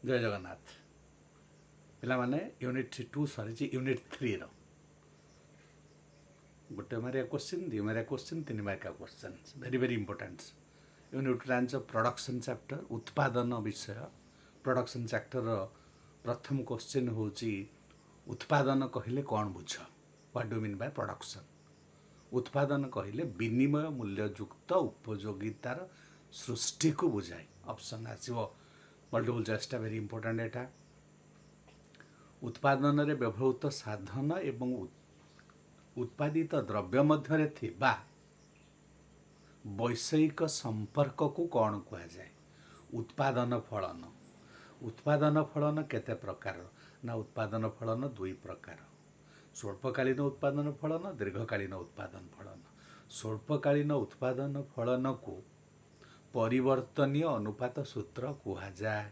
जय जगन्नाथ पिलामाने यूनिट 2 सरी यूनिट 3 गोटे मारिया क्वेश्चन दी मारिया क्वेश्चन तीन मारिका question very very important unit branch of production chapter उत्पादन विषय प्रोडक्शन चैप्टर प्रथम क्वेश्चन होची उत्पादन कहले कौन बुझ what do mean by production उत्पादन कहले विनिमय मूल्ययुक्त उपयोगितार सृष्टि को बुझाए ऑप्शन आसीबो मल्टीपल चॉइसटा वेरी इंपोर्टेंट एटा उत्पादन रे व्यवहृत साधन एवं उत्पादित द्रव्य मध्य थिबा वैषयिक संपर्क को कौन कहा जाए उत्पादन फलन केते प्रकार ना उत्पादन फलन दुई प्रकार स्वल्पकालीन उत्पादन फलन दीर्घकालीन उत्पादन फलन स्वल्पकालीन उत्पादन फलन को परिवर्तनीय अनुपात सूत्र कहा जाए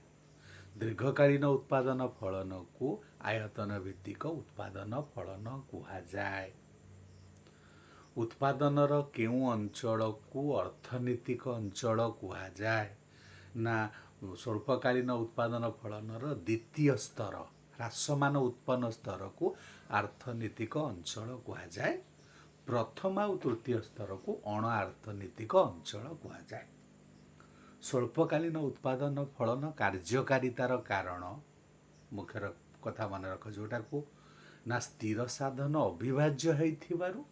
दीर्घकालीन उत्पादन फलन को आयतन भित्तिक उत्पादन फलन कहा जाए उत्पादनर केउ अंचल को अर्थनीतिक अंचल कहा जाए ना स्वल्पकालीन उत्पादन फलनर द्वितीय स्तर ह्रासमान उत्पन्न स्तर को अर्थनीतिक अंचल कहा जाए प्रथम और तृतीय स्तर को अण अर्थनीतिक अंचल कहा जाए स्वल्पकालीन उत्पादन फलन कार्यकारितार कारण मुख्य कथा मन रख जोटा को ना स्थिर साधन अविभाज्य होइथिबारु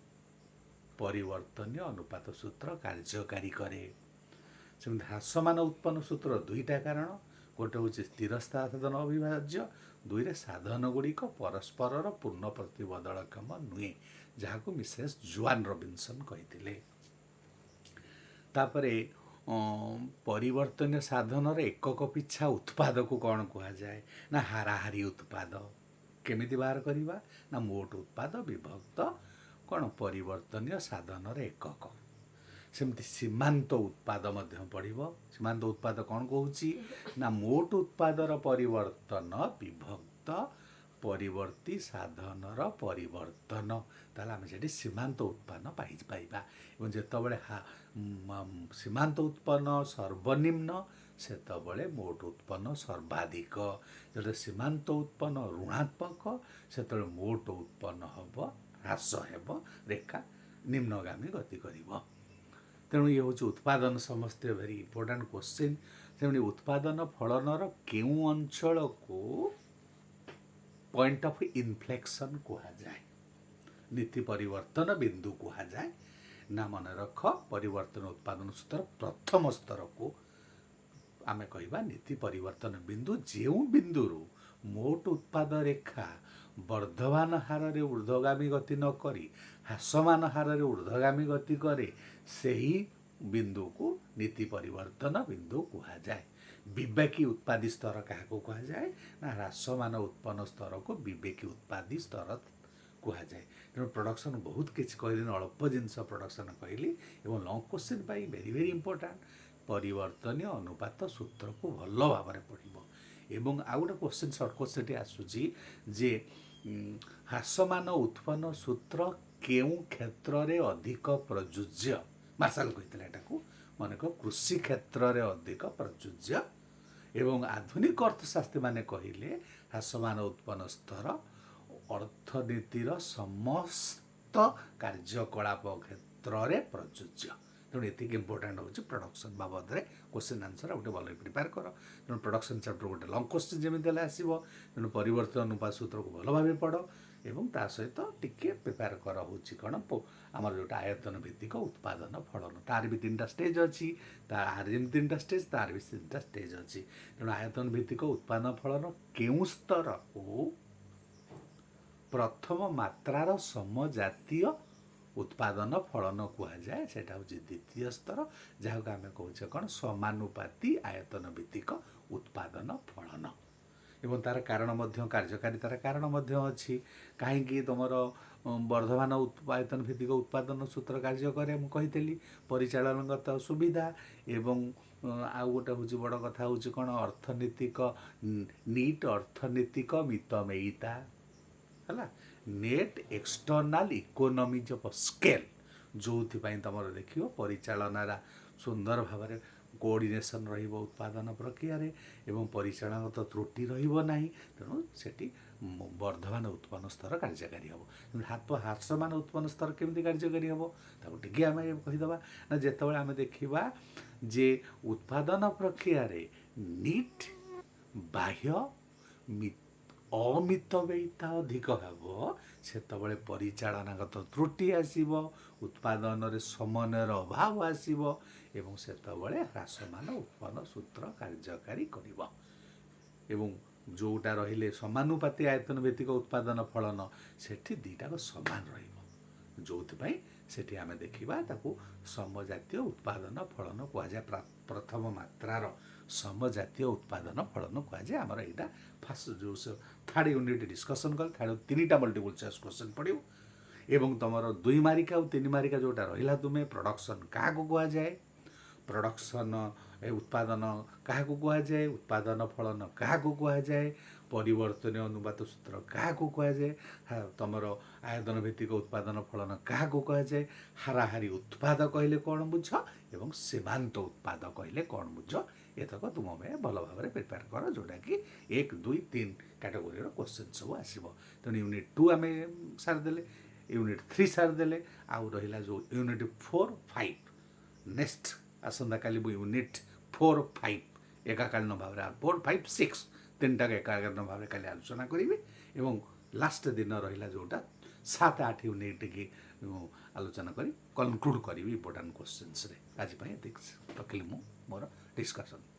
परिवर्तनीय अनुपात सूत्र कार्यकारी करे ह्रासमान उत्पन्न सूत्र दुईटा कारण गोटे हूँ स्थिर साधन अविभाज्य दुई रे साधन गुड़िक परस्पर पूर्ण प्रतिबदलक्षम नुहे जहाँ को मिसेस जुआन रॉबिन्सन कही तापरे परिवर्तनीय साधन एकक पिछा उत्पाद को कौन कहा जाए ना हाराहारी उत्पाद केमिति बाहर करवा ना मोट उत्पाद विभक्त कौन परिवर्तनीय साधन एकक सेमती सीमांत उत्पाद मध्य पड़ो सीमांत उत्पाद कौन कहूँ ना मोट उत्पादर परिवर्तन विभक्त परिवर्ती साधनर परिवर्तन ताले आम से सीमांत उत्पन्न पाइबा जितेबाला सीमांत उत्पन्न सर्वनिम्न सेतबले मोट उत्पन्न सर्वाधिक जो सीमांत उत्पन्न ऋणात्मक से मोट उत्पन्न हम ह्रास हो रेखा निम्नगामी गति कर तेणु ये हूँ उत्पादन समस्ते वेरी इंपोर्टेंट क्वेश्चन तेणु उत्पादन फलनर केउ अंचल को पॉइंट ऑफ इन्फ्लेक्शन कहा जाए नीति परिवर्तन बिंदु कहा जाए ना मन रख परिवर्तन उत्पादन सूत्र प्रथम स्तर को आमे कहवा नीति परिवर्तन बिंदु जो बिंदु मोट उत्पाद रेखा वर्धमान हार रे ऊर्ध्वगामी गति न करी ह्रासमान हार रे ऊर्ध्वगामी गति करे सही बिंदु को नीति परिवर्तन बिंदु कहा जाए विवेकी उत्पादी स्तर क्या कहा जाए ना ह्रासमान उत्पन्न स्तर को विवेकी उत्पादी स्तर कहा जाए तेणु प्रोडक्शन बहुत किसी कहली अल्प जिनस प्रोडक्शन कहली और लंग क्वेश्चन पाई वेरी वेरी इंपोर्टेंट परिवर्तनीय अनुपात सूत्र को भल भाव में पढ़ो एवं आउ गोटे क्वेश्चन सर्ट क्वेश्चन आसूची जे ह्रासमान उत्पन्न सूत्र केउ क्षेत्र रे अधिक प्रयोज्य मार्शाल कहते यहाँ मन कृषि क्षेत्र रे अधिक प्रयोज्य एवं आधुनिक अर्थशास्त्री माने कहले ह्रासमान उत्पन्न स्तर अर्थनीतिर समस्त कार्यकलाप क्षेत्र रे प्रयोज्य तेणु ये इंपोर्टाट हूँ प्रोडक्शन बाबद में क्वेश्चन आंसर गोटे भल प्रिपेयर कर तेणु प्रोडक्शन चैप्टर गोटे लंग क्वेश्चन जमी आसो तेणु परिवर्तन अनुपात सूत्र को भल भाव पढ़ एवं ता सहित टिके प्रिपेयर कर हूँ कौन आमर जो आयतन भित्तिक उत्पादन फलन तार भी 3टा स्टेज अच्छी तार जमी 3टा स्टेज तार भी 3टा स्टेज अच्छी तेणु आयतन भित्तिक उत्पादन फलन केउ स्तर को प्रथम मात्रार समजातीय उत्पादन फलन कहा जाए सेटा हूँ द्वितीय स्तर जहाँ को आम कहे कौन समानुपाती आयतन भित्तिक उत्पादन फलन एवं तार कारण मध्य कार्यकारितार कारण मध्य अच्छी कहीं तुम वर्धमान आयतन भित्तिक उत्पादन सूत्र कार्य करे मुझे परिचालनगत सुविधा एवं आउ गोटे हूँ बड़ कथा हूँ कौन अर्थनीतिक नीट अर्थनीतिक मितमेयिता है net external economies of scale जो तुम देख परिचालनार सुंदर भाव କୋଅର୍ଡ଼ିନେସନ୍ ରହିବ ଉତ୍ପାଦନ ପ୍ରକ୍ରିୟାରେ ଏବଂ ପରିଚାଳନାଗତ ତ୍ରୁଟି ରହିବ ନାହିଁ। ତେଣୁ ସେଠି ବର୍ଦ୍ଧମାନ ଉତ୍ପନ୍ନ ସ୍ତର କାର୍ଯ୍ୟକାରୀ ହେବ। ହ୍ରାସମାନ ଉତ୍ପନ୍ନ ସ୍ତର କେମିତି କାର୍ଯ୍ୟକାରୀ ହେବ ତାକୁ ଟିକେ ଆମେ କହିଦେବା ନା। ଯେତେବେଳେ ଆମେ ଦେଖିବା ଯେ ଉତ୍ପାଦନ ପ୍ରକ୍ରିୟାରେ ନିଟ୍ ବାହ୍ୟ ଅମିତବ୍ୟୟିତା ଅଧିକ ହେବ, ସେତେବେଳେ ପରିଚାଳନାଗତ ତ୍ରୁଟି ଆସିବ, ଉତ୍ପାଦନରେ ସମନ୍ୱୟର ଅଭାବ ଆସିବ ଏବଂ ସେତେବେଳେ ହ୍ରାସମାନ ଉତ୍ପନ୍ନ ସୂତ୍ର କାର୍ଯ୍ୟକାରୀ କରିବ। ଏବଂ ଯେଉଁଟା ରହିଲେ ସମାନୁପାତି ଆୟତନ ଭିତ୍ତିକ ଉତ୍ପାଦନ ଫଳନ, ସେଠି ଦୁଇଟାକ ସମାନ ରହିବ। ଯେଉଁଥିପାଇଁ ସେଠି ଆମେ ଦେଖିବା ତାକୁ ସମଜାତୀୟ ଉତ୍ପାଦନ ଫଳନ କୁହାଯାଏ। ପ୍ରଥମ ମାତ୍ରାର ସମଜାତୀୟ ଉତ୍ପାଦନ ଫଳନ କୁହାଯାଏ। ଆମର ଏଇଟା ଫାର୍ଷ୍ଟ ଯେଉଁ ଥାର୍ଡ଼ ୟୁନିଟ୍ ଡିସ୍କସନ୍ କଲେ, ଥାର୍ଡ଼ 3ଟା ମଲ୍ଟିପୁଲ୍ ଚଏସ୍ କ୍ୱେଶ୍ଚନ୍ ପଡ଼ିବ। ଏବଂ ତୁମର 2 ମାରିକା ଆଉ 3 ମାରିକା ଯେଉଁଟା ରହିଲା, ତୁମେ ପ୍ରଡକ୍ସନ୍ କାହାକୁ କୁହାଯାଏ, ପ୍ରଡକ୍ସନ୍ ଉତ୍ପାଦନ କାହାକୁ କୁହାଯାଏ, ଉତ୍ପାଦନ ଫଳନ କାହାକୁ କୁହାଯାଏ, ପରିବର୍ତ୍ତନୀୟ ଅନୁପାତ ସୂତ୍ର କାହାକୁ କୁହାଯାଏ, ତୁମର ଆୟତନ ଭିତ୍ତିକ ଉତ୍ପାଦନ ଫଳନ କାହାକୁ କୁହାଯାଏ, ହାରାହାରି ଉତ୍ପାଦ କହିଲେ କ'ଣ ବୁଝ ଏବଂ ସୀମାନ୍ତ ଉତ୍ପାଦ କହିଲେ କ'ଣ ବୁଝ। ଏତକ ତୁମେ ଭଲ ଭାବରେ ପ୍ରିପେୟାର କର, ଯେଉଁଟାକି 1, 2, 3 କ୍ୟାଟେଗୋରିର କ୍ୱେଶ୍ଚନ୍ ସବୁ ଆସିବ। ତେଣୁ ୟୁନିଟ୍ 2 ଆମେ ସାରିଦେଲେ, ୟୁନିଟ୍ 3 ସାରିଦେଲେ, ଆଉ ରହିଲା ଯେଉଁ ୟୁନିଟ୍ 4, 5 ନେକ୍ସଟ ଆସନ୍ତାକାଲି ମୁଁ ୟୁନିଟ୍ 4, 5 ଏକାକାଳୀନ ଭାବରେ 4, 5, 6 ତିନିଟାକୁ ଏକାକାଳୀନ ଭାବରେ କାଲି ଆଲୋଚନା କରିବି। ଏବଂ ଲାଷ୍ଟ ଦିନ ରହିଲା ଯେଉଁଟା 7, 8 ୟୁନିଟ୍ କି ଆଲୋଚନା କରି କନକ୍ଲୁଡ଼ କରିବି ଇମ୍ପୋର୍ଟାଣ୍ଟ କ୍ୱେଶ୍ଚନ୍ସରେ। ଆଜି ପାଇଁ ଏତିକି ରଖିଲି ମୁଁ ମୋର ଡିସ୍କସନ୍।